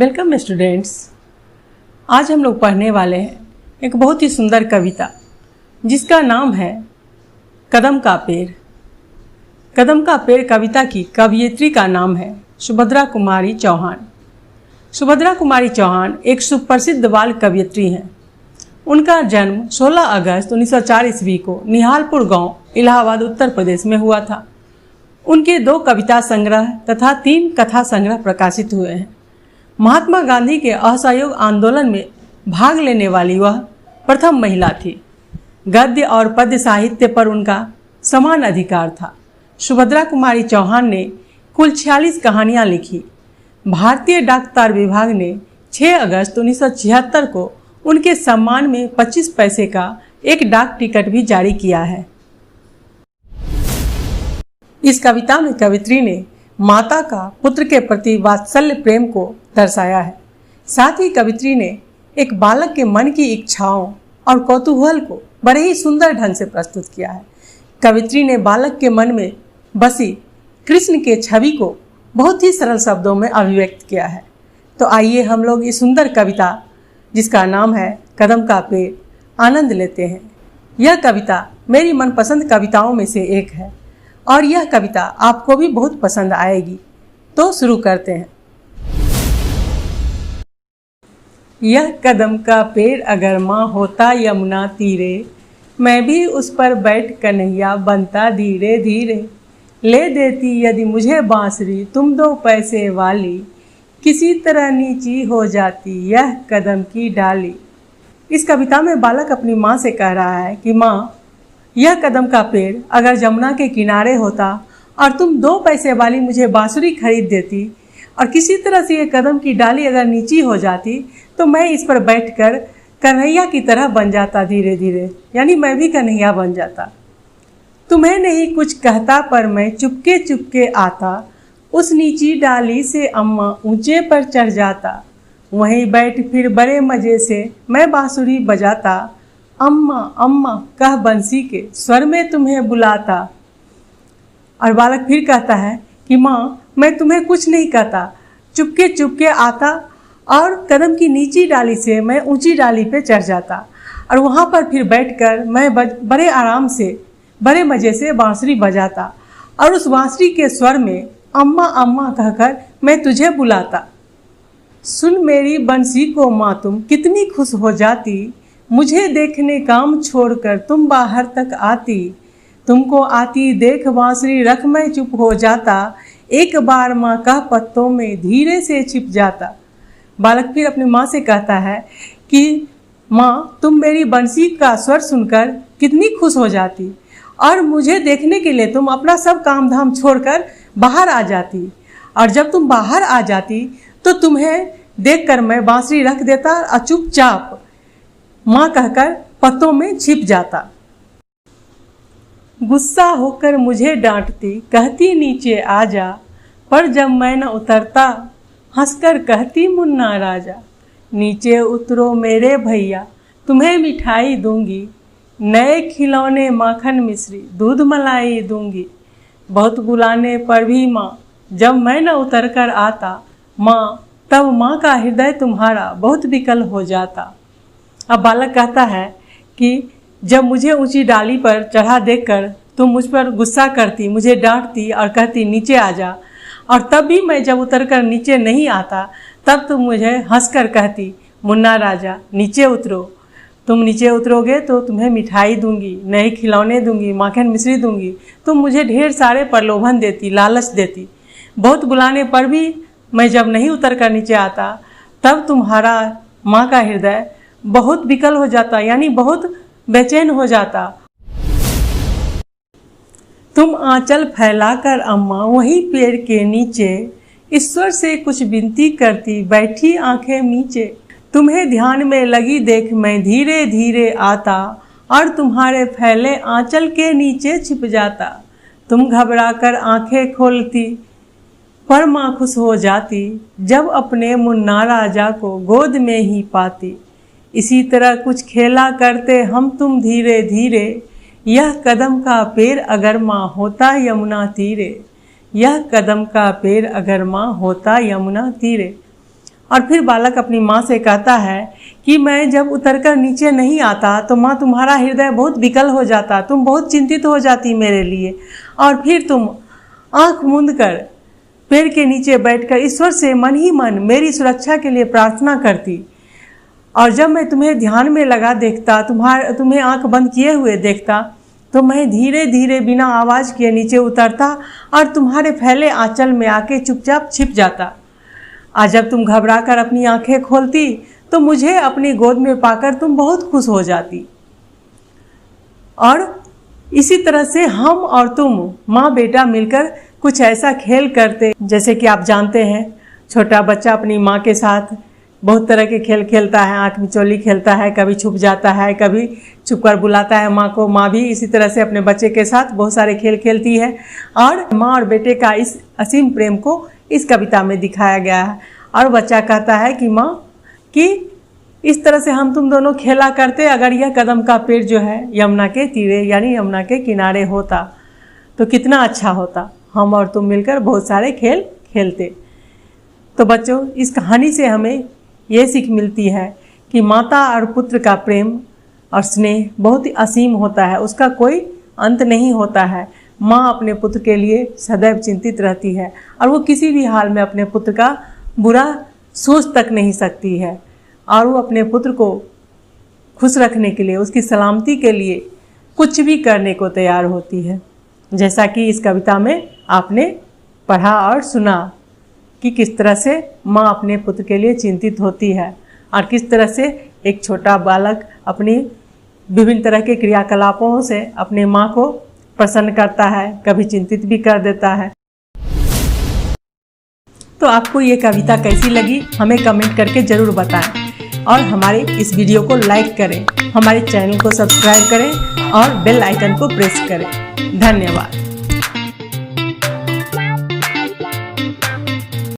Welcome students. आज हम लोग पढ़ने वाले हैं एक बहुत ही सुंदर कविता जिसका नाम है कदम का पेड़। कदम का पेड़ कविता की कवयित्री का नाम है सुभद्रा कुमारी चौहान। सुभद्रा कुमारी चौहान एक सुप्रसिद्ध बाल कवयित्री हैं। उनका जन्म 16 अगस्त 1904 ईस्वी को निहालपुर गांव, इलाहाबाद, उत्तर प्रदेश में हुआ था। उनके 2 कविता संग्रह तथा 3 कथा संग्रह प्रकाशित हुए हैं। महात्मा गांधी के असहयोग आंदोलन में भाग लेने वाली वह प्रथम महिला थी। गद्य और पद्य साहित्य पर उनका समान अधिकार था। सुभद्रा कुमारी चौहान ने कुल 46 कहानियां लिखी। भारतीय डाक तार विभाग ने 6 अगस्त 1976 को उनके सम्मान में 25 पैसे का एक डाक टिकट भी जारी किया है। इस कविता में कवित्री ने माता का पुत्र के प्रति वात्सल्य प्रेम को दर्शाया है। साथ ही कवित्री ने एक बालक के मन की इच्छाओं और कौतूहल को बड़े ही सुंदर ढंग से प्रस्तुत किया है। कवित्री ने बालक के मन में बसी कृष्ण के छवि को बहुत ही सरल शब्दों में अभिव्यक्त किया है। तो आइए हम लोग इस सुंदर कविता जिसका नाम है कदम का पेड़ आनंद लेते हैं। यह कविता मेरी मनपसंद कविताओं में से एक है और यह कविता आपको भी बहुत पसंद आएगी। तो शुरू करते हैं। यह कदम का पेड़ अगर माँ होता यमुना तीरे, मैं भी उस पर बैठ कन्हैया बनता धीरे धीरे। ले देती यदि मुझे बांसुरी तुम 2 पैसे वाली, किसी तरह नीची हो जाती यह कदम की डाली। इस कविता में बालक अपनी माँ से कह रहा है कि माँ, यह कदम का पेड़ अगर जमुना के किनारे होता और तुम 2 पैसे वाली मुझे बांसुरी खरीद देती और किसी तरह से यह कदम की डाली अगर नीची हो जाती तो मैं इस पर बैठकर कन्हैया की तरह बन जाता धीरे धीरे, यानी मैं भी कन्हैया बन जाता। तुम्हें नहीं कुछ कहता पर मैं चुपके चुपके आता, उस नीची डाली से अम्मा ऊंचे पर चढ़ जाता। वहीं बैठ फिर बड़े मजे से मैं बांसुरी बजाता, अम्मा अम्मा कह बंसी के स्वर में तुम्हें बुलाता। और बालक फिर कहता है कि माँ, मैं तुम्हें कुछ नहीं कहता, चुपके चुपके आता और कदम की नीची डाली से मैं ऊंची डाली पे चढ़ जाता और वहाँ पर फिर बैठकर मैं बड़े आराम से बड़े मज़े से बांसुरी बजाता और उस बांसुरी के स्वर में अम्मा अम्मा कहकर मैं तुझे बुलाता। सुन मेरी बंसी को माँ तुम कितनी खुश हो जाती, मुझे देखने काम छोड़कर तुम बाहर तक आती। तुमको आती देख बांसुरी रख मैं चुप हो जाता, एक बार माँ कह पत्तों में धीरे से छिप जाता। बालक फिर अपनी माँ से कहता है कि माँ, तुम मेरी बंसी का स्वर सुनकर कितनी खुश हो जाती और मुझे देखने के लिए तुम अपना सब काम धाम छोड़कर बाहर आ जाती, और जब तुम बाहर आ जाती तो तुम्हें देखकर मैं बांसुरी रख देता और चुपचाप माँ कहकर पत्तों में छिप जाता। गुस्सा होकर मुझे डांटती, कहती नीचे आ जा, पर जब मैं न उतरता हंसकर कहती मुन्ना राजा। नीचे उतरो मेरे भैया तुम्हें मिठाई दूंगी, नए खिलौने माखन मिश्री दूध मलाई दूंगी। बहुत बुलाने पर भी माँ जब मैं न उतर कर आता, माँ तब माँ का हृदय तुम्हारा बहुत विकल हो जाता। अब बालक कहता है कि जब मुझे ऊंची डाली पर चढ़ा देखकर तुम मुझ पर गुस्सा करती, मुझे डांटती और कहती नीचे आ जा, और तब भी मैं जब उतरकर नीचे नहीं आता तब तुम मुझे हंसकर कहती मुन्ना राजा नीचे उतरो, तुम नीचे उतरोगे तो तुम्हें मिठाई दूंगी, नए खिलौने दूंगी, माखन मिश्री दूंगी। तुम मुझे ढेर सारे प्रलोभन देती, लालच देती। बहुत बुलाने पर भी मैं जब नहीं उतर कर नीचे आता तब तुम्हारा माँ का हृदय बहुत विकल हो जाता, यानी बहुत बेचैन हो जाता। तुम आंचल फैलाकर अम्मा वहीं पेड़ के नीचे ईश्वर से कुछ विनती करती, बैठी आंखें नीचे। तुम्हें ध्यान में लगी देख मैं धीरे धीरे आता और तुम्हारे फैले आंचल के नीचे छिप जाता। तुम घबराकर आंखें खोलती पर माँ खुश हो जाती, जब अपने मुन्ना राजा को गोद में ही पाती। इसी तरह कुछ खेला करते हम तुम धीरे धीरे, यह कदम का पेड़ अगर माँ होता यमुना तीरे। यह कदम का पेड़ अगर माँ होता यमुना तीरे। और फिर बालक अपनी माँ से कहता है कि मैं जब उतरकर नीचे नहीं आता तो माँ तुम्हारा हृदय बहुत विकल हो जाता, तुम बहुत चिंतित हो जाती मेरे लिए, और फिर तुम आँख मूंद कर पेड़ के नीचे बैठकर ईश्वर से मन ही मन मेरी सुरक्षा के लिए प्रार्थना करती। और जब मैं तुम्हें ध्यान में लगा देखता, तुम्हें आँख बंद किए हुए देखता, तो मैं धीरे धीरे बिना आवाज़ किए नीचे उतरता और तुम्हारे फैले आंचल में आके चुपचाप छिप जाता। आज जब तुम घबरा कर अपनी आंखें खोलती तो मुझे अपनी गोद में पाकर तुम बहुत खुश हो जाती। और इसी तरह से हम और तुम माँ बेटा मिलकर कुछ ऐसा खेल करते, जैसे कि आप जानते हैं छोटा बच्चा अपनी माँ के साथ बहुत तरह के खेल खेलता है, आँख मिचौली खेलता है, कभी छुप जाता है, कभी छुप कर बुलाता है माँ को। माँ भी इसी तरह से अपने बच्चे के साथ बहुत सारे खेल खेलती है, और माँ और बेटे का इस असीम प्रेम को इस कविता में दिखाया गया है। और बच्चा कहता है कि माँ कि इस तरह से हम तुम दोनों खेला करते, अगर यह कदम का पेड़ जो है यमुना के तीरे यानी यमुना के किनारे होता तो कितना अच्छा होता, हम और तुम मिलकर बहुत सारे खेल खेलते। तो बच्चों, इस कहानी से हमें ये सीख मिलती है कि माता और पुत्र का प्रेम और स्नेह बहुत ही असीम होता है, उसका कोई अंत नहीं होता है। माँ अपने पुत्र के लिए सदैव चिंतित रहती है और वो किसी भी हाल में अपने पुत्र का बुरा सोच तक नहीं सकती है, और वो अपने पुत्र को खुश रखने के लिए, उसकी सलामती के लिए कुछ भी करने को तैयार होती है। जैसा कि इस कविता में आपने पढ़ा और सुना कि किस तरह से माँ अपने पुत्र के लिए चिंतित होती है, और किस तरह से एक छोटा बालक अपनी विभिन्न तरह के क्रियाकलापों से अपने माँ को प्रसन्न करता है, कभी चिंतित भी कर देता है। तो आपको ये कविता कैसी लगी हमें कमेंट करके ज़रूर बताएं, और हमारे इस वीडियो को लाइक करें, हमारे चैनल को सब्सक्राइब करें और बेल आइकन को प्रेस करें। धन्यवाद।